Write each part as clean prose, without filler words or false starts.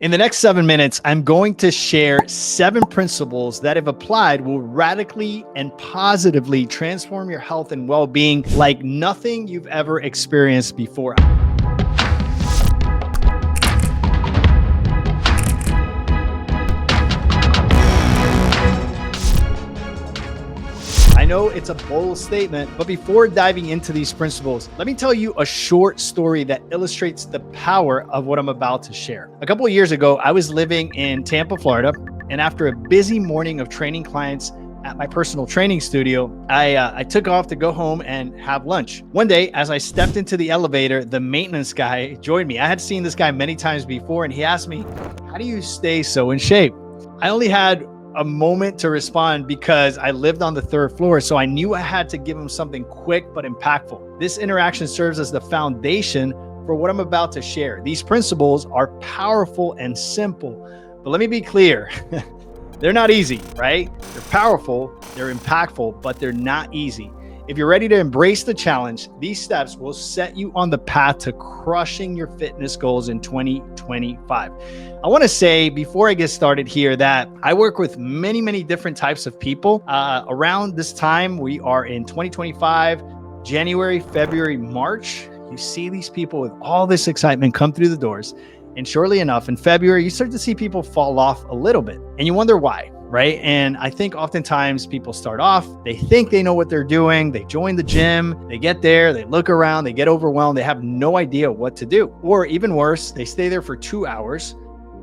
In the next 7 minutes, I'm going to share 7 principles that, if applied, will radically and positively transform your health and well-being like nothing you've ever experienced before. I know it's a bold statement, but before diving into these principles, let me tell you a short story that illustrates the power of what I'm about to share. A couple of years ago, I was living in Tampa, Florida, and after a busy morning of training clients at my personal training studio, I took off to go home and have lunch. One day, as I stepped into the elevator, the maintenance guy joined me. I had seen this guy many times before, and he asked me, "How do you stay so in shape?" I only had a moment to respond because I lived on the 3rd floor, so I knew I had to give him something quick but impactful. This interaction serves as the foundation for what I'm about to share. These principles are powerful and simple, but let me be clear. They're not easy, right? They're powerful, they're impactful, but they're not easy. If you're ready to embrace the challenge, these steps will set you on the path to crushing your fitness goals in 2025. I want to say before I get started here that I work with many different types of people. Around this time, we are in 2025, January, February, March. You see these people with all this excitement come through the doors. And surely enough, in February, you start to see people fall off a little bit and you wonder why, right? And I think oftentimes people start off, they think they know what they're doing. They join the gym, they get there, they look around, they get overwhelmed. They have no idea what to do. Or even worse, they stay there for 2 hours.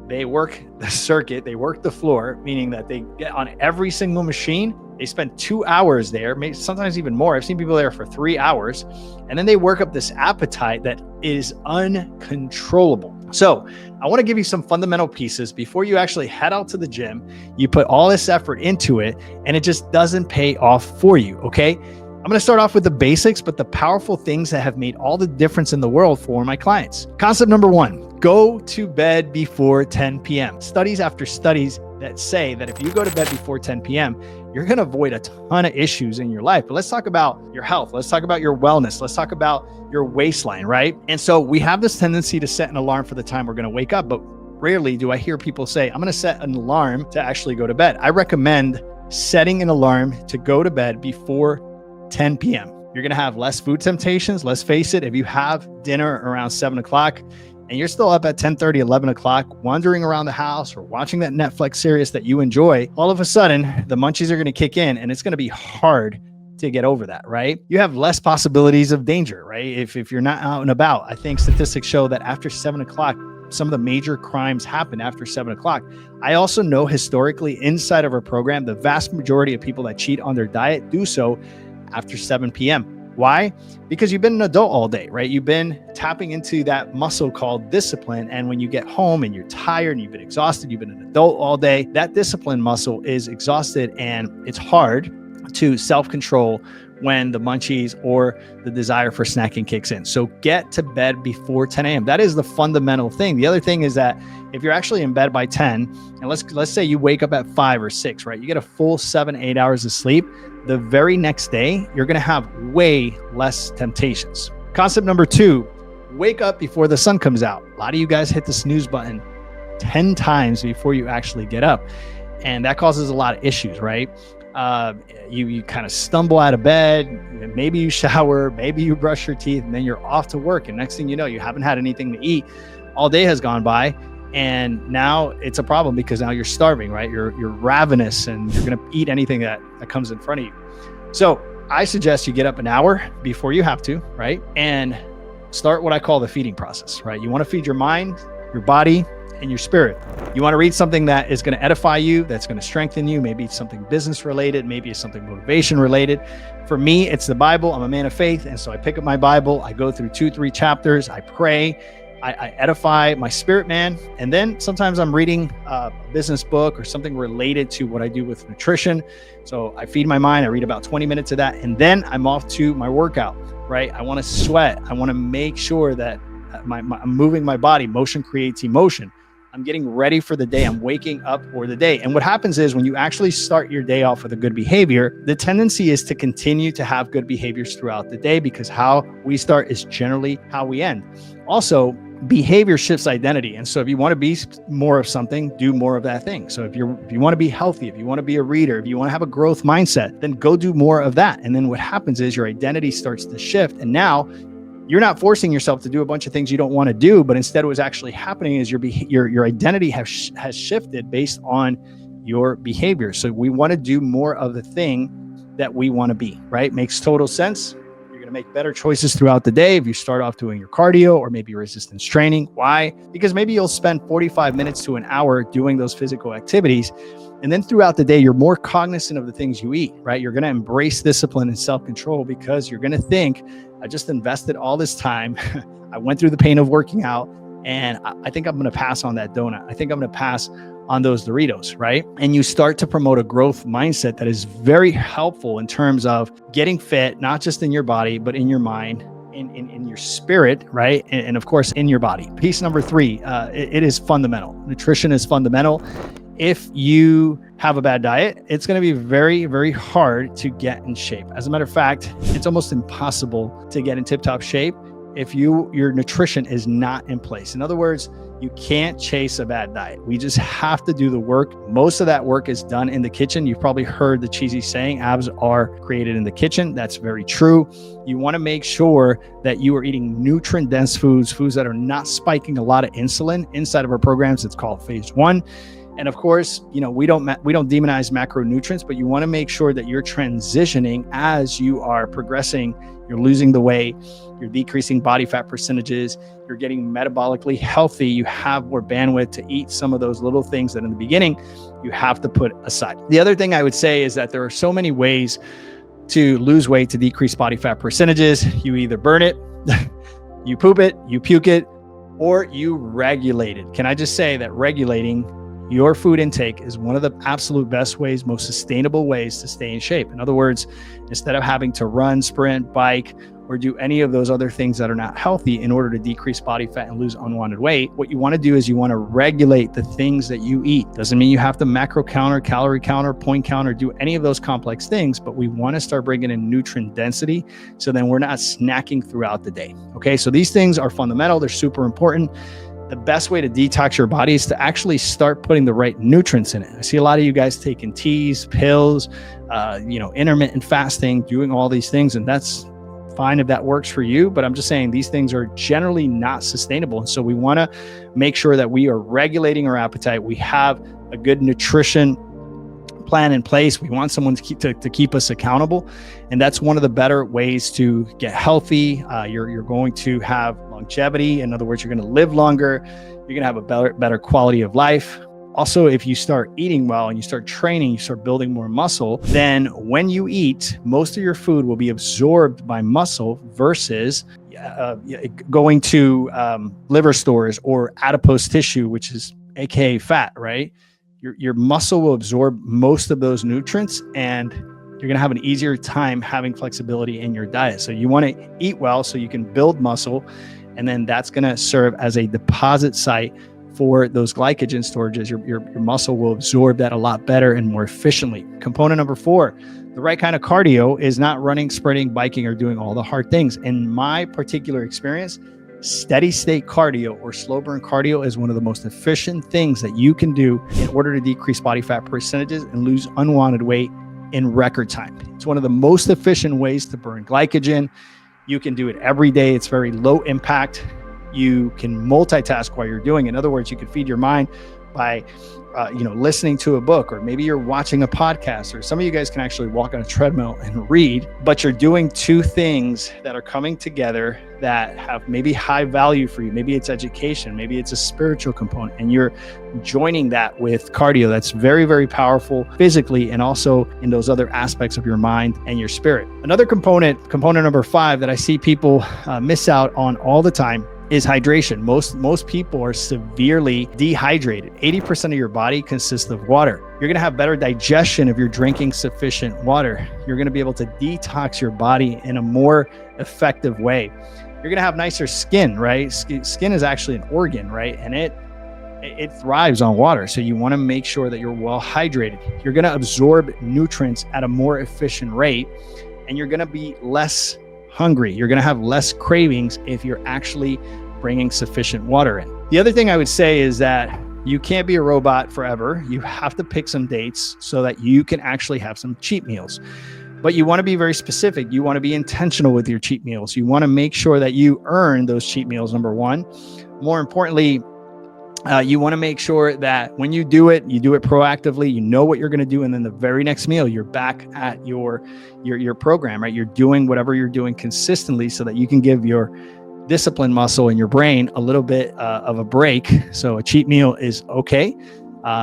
They work the circuit, they work the floor, meaning that they get on every single machine. They spend 2 hours there, maybe sometimes even more. I've seen people there for 3 hours, and then they work up this appetite that is uncontrollable. So I want to give you some fundamental pieces before you actually head out to the gym. You put all this effort into it, and it just doesn't pay off for you, okay? I'm going to start off with the basics, but the powerful things that have made all the difference in the world for my clients. Concept number 1, go to bed before 10 p.m. Studies after studies that say that if you go to bed before 10 p.m., you're going to avoid a ton of issues in your life. But let's talk about your health. Let's talk about your wellness. Let's talk about your waistline, right? And so we have this tendency to set an alarm for the time we're going to wake up, but rarely do I hear people say, I'm going to set an alarm to actually go to bed. I recommend setting an alarm to go to bed before 10 p.m. You're going to have less food temptations. Let's face it, if you have dinner around 7 o'clock and you're still up at 10:30, 11 o'clock, wandering around the house or watching that Netflix series that you enjoy, all of a sudden the munchies are going to kick in and it's going to be hard to get over that, right? You have less possibilities of danger, right? If you're not out and about. I think statistics show that after 7 o'clock, some of the major crimes happen after 7 o'clock. I also know historically inside of our program, the vast majority of people that cheat on their diet do so after 7 p.m. Why? Because you've been an adult all day, right? You've been tapping into that muscle called discipline. And when you get home and you're tired and you've been exhausted, you've been an adult all day, that discipline muscle is exhausted and it's hard to self-control when the munchies or the desire for snacking kicks in. So get to bed before 10 a.m. That is the fundamental thing. The other thing is that if you're actually in bed by 10, and let's say you wake up at 5 or 6, right? You get a full 7-8 hours of sleep. The very next day, you're going to have way less temptations. Concept number 2, wake up before the sun comes out. A lot of you guys hit the snooze button 10 times before you actually get up. And that causes a lot of issues, right? You kind of stumble out of bed, maybe you shower, maybe you brush your teeth, and then you're off to work. And next thing you know, you haven't had anything to eat. All day has gone by. And now it's a problem because now you're starving, right? You're ravenous and you're going to eat anything that comes in front of you. So I suggest you get up an hour before you have to, right? And start what I call the feeding process, right? You want to feed your mind, your body, and your spirit. You want to read something that is going to edify you, that's going to strengthen you. Maybe it's something business related, maybe it's something motivation related. For me, it's the Bible. I'm a man of faith. And so I pick up my Bible, I go through 2-3 chapters, I pray, I edify my spirit man. And then sometimes I'm reading a business book or something related to what I do with nutrition. So I feed my mind, I read about 20 minutes of that. And then I'm off to my workout, right? I want to sweat. I want to make sure that I'm moving my body. Motion creates emotion. I'm getting ready for the day. I'm waking up for the day. And what happens is when you actually start your day off with a good behavior, the tendency is to continue to have good behaviors throughout the day because how we start is generally how we end. Also, behavior shifts identity. And so if you want to be more of something, do more of that thing. So if you want to be healthy, if you want to be a reader, if you want to have a growth mindset, then go do more of that. And then what happens is your identity starts to shift. And now you're not forcing yourself to do a bunch of things you don't want to do, but instead what's actually happening is your identity has shifted based on your behavior. So we want to do more of the thing that we want to be, right? Makes total sense. You're going to make better choices throughout the day if you start off doing your cardio or maybe resistance training. Why? Because maybe you'll spend 45 minutes to an hour doing those physical activities. And then throughout the day, you're more cognizant of the things you eat, right? You're going to embrace discipline and self-control because you're going to think, I just invested all this time. I went through the pain of working out, and I think I'm going to pass on that donut. I think I'm going to pass on those Doritos, right? And you start to promote a growth mindset that is very helpful in terms of getting fit, not just in your body, but in your mind, in your spirit, right? And of course, in your body. Piece number 3, it is fundamental. Nutrition is fundamental. If you have a bad diet, it's going to be very, very hard to get in shape. As a matter of fact, it's almost impossible to get in tip-top shape if your nutrition is not in place. In other words, you can't chase a bad diet. We just have to do the work. Most of that work is done in the kitchen. You've probably heard the cheesy saying, abs are created in the kitchen. That's very true. You want to make sure that you are eating nutrient-dense foods that are not spiking a lot of insulin. Inside of our programs, it's called phase 1. And of course, we don't demonize macronutrients, but you want to make sure that you're transitioning as you are progressing. You're losing the weight, you're decreasing body fat percentages, you're getting metabolically healthy. You have more bandwidth to eat some of those little things that in the beginning you have to put aside. The other thing I would say is that there are so many ways to lose weight, to decrease body fat percentages. You either burn it, you poop it, you puke it, or you regulate it. Can I just say that regulating your food intake is one of the absolute best ways, most sustainable ways to stay in shape. In other words, instead of having to run, sprint, bike, or do any of those other things that are not healthy in order to decrease body fat and lose unwanted weight, what you want to do is you want to regulate the things that you eat. Doesn't mean you have to macro counter, calorie counter, point counter, do any of those complex things, but we want to start bringing in nutrient density so then we're not snacking throughout the day. Okay, so these things are fundamental. They're super important. The best way to detox your body is to actually start putting the right nutrients in it. I see a lot of you guys taking teas, pills, intermittent fasting, doing all these things, and that's fine if that works for you. But I'm just saying these things are generally not sustainable. And so we want to make sure that we are regulating our appetite. We have a good nutrition plan in place. We want someone to keep us accountable. And that's one of the better ways to get healthy. You're going to have longevity. In other words, you're going to live longer. You're going to have a better quality of life. Also, if you start eating well and you start training, you start building more muscle, then when you eat, most of your food will be absorbed by muscle versus going to liver stores or adipose tissue, which is AKA fat, right? Your muscle will absorb most of those nutrients, and you're going to have an easier time having flexibility in your diet. So you want to eat well so you can build muscle, and then that's going to serve as a deposit site for those glycogen storages. Your muscle will absorb that a lot better and more efficiently. Component number 4, the right kind of cardio is not running, sprinting, biking, or doing all the hard things. In my particular experience, steady state cardio or slow burn cardio is one of the most efficient things that you can do in order to decrease body fat percentages and lose unwanted weight in record time. It's one of the most efficient ways to burn glycogen. You can do it every day. It's very low impact. You can multitask while you're doing it. In other words, you can feed your mind by listening to a book, or maybe you're watching a podcast, or some of you guys can actually walk on a treadmill and read, but you're doing 2 things that are coming together that have maybe high value for you. Maybe it's education, maybe it's a spiritual component, and you're joining that with cardio. That's very, very powerful physically and also in those other aspects of your mind and your spirit. Another component number 5 that I see people miss out on all the time is hydration. Most people are severely dehydrated. 80% of your body consists of water. You're going to have better digestion if you're drinking sufficient water. You're going to be able to detox your body in a more effective way. You're going to have nicer skin, right? Skin is actually an organ, right? And it thrives on water. So you want to make sure that you're well hydrated. You're going to absorb nutrients at a more efficient rate, and you're going to be less hungry. You're going to have less cravings if you're actually bringing sufficient water in. The other thing I would say is that you can't be a robot forever. You have to pick some dates so that you can actually have some cheat meals. But you want to be very specific. You want to be intentional with your cheat meals. You want to make sure that you earn those cheat meals, number one. More importantly, you want to make sure that when you do it proactively. You know what you're going to do, and then the very next meal, you're back at your program, right? You're doing whatever you're doing consistently, so that you can give your discipline muscle in your brain a little bit of a break. So a cheat meal is okay.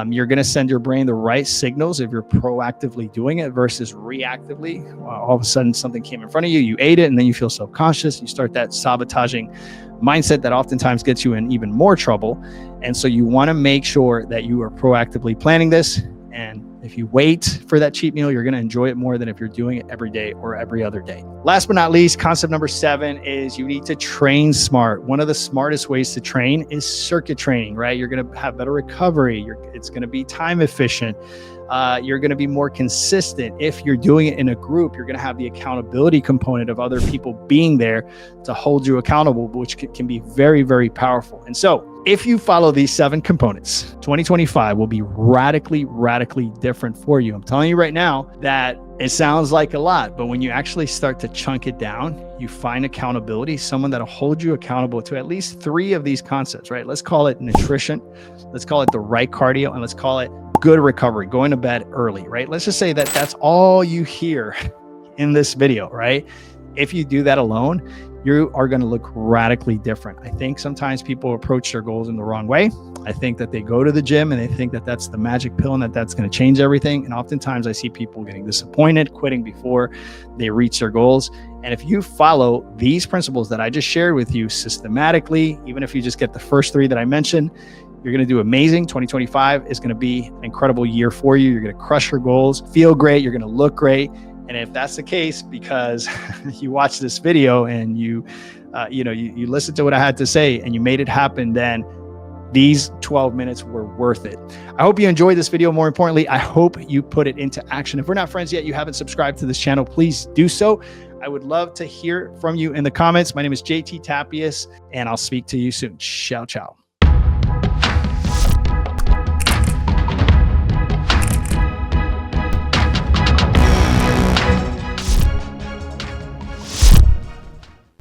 You're going to send your brain the right signals if you're proactively doing it versus reactively. All of a sudden something came in front of you, you ate it, and then you feel self-conscious. You start that sabotaging mindset that oftentimes gets you in even more trouble. And so you want to make sure that you are proactively planning this. And if you wait for that cheat meal, you're going to enjoy it more than if you're doing it every day or every other day. Last but not least, concept number 7 is you need to train smart. One of the smartest ways to train is circuit training, right? You're going to have better recovery. It's going to be time efficient. You're going to be more consistent. If you're doing it in a group, you're going to have the accountability component of other people being there to hold you accountable, which can be very, very powerful. And so if you follow these 7 components, 2025 will be radically, radically different for you. I'm telling you right now that it sounds like a lot, but when you actually start to chunk it down, you find accountability, someone that'll hold you accountable to at least 3 of these concepts, right? Let's call it nutrition. Let's call it the right cardio, and let's call it good recovery, going to bed early, right? Let's just say that that's all you hear in this video, right? If you do that alone, you are going to look radically different. I think sometimes people approach their goals in the wrong way. I think that they go to the gym and they think that that's the magic pill and that that's going to change everything. And oftentimes I see people getting disappointed, quitting before they reach their goals. And if you follow these principles that I just shared with you systematically, even if you just get the first 3 that I mentioned, you're going to do amazing. 2025 is going to be an incredible year for you. You're going to crush your goals, feel great. You're going to look great. And if that's the case, because you watched this video and you listened to what I had to say and you made it happen, then these 12 minutes were worth it. I hope you enjoyed this video. More importantly, I hope you put it into action. If we're not friends yet, you haven't subscribed to this channel, please do so. I would love to hear from you in the comments. My name is JT Tapias, and I'll speak to you soon. Ciao, ciao.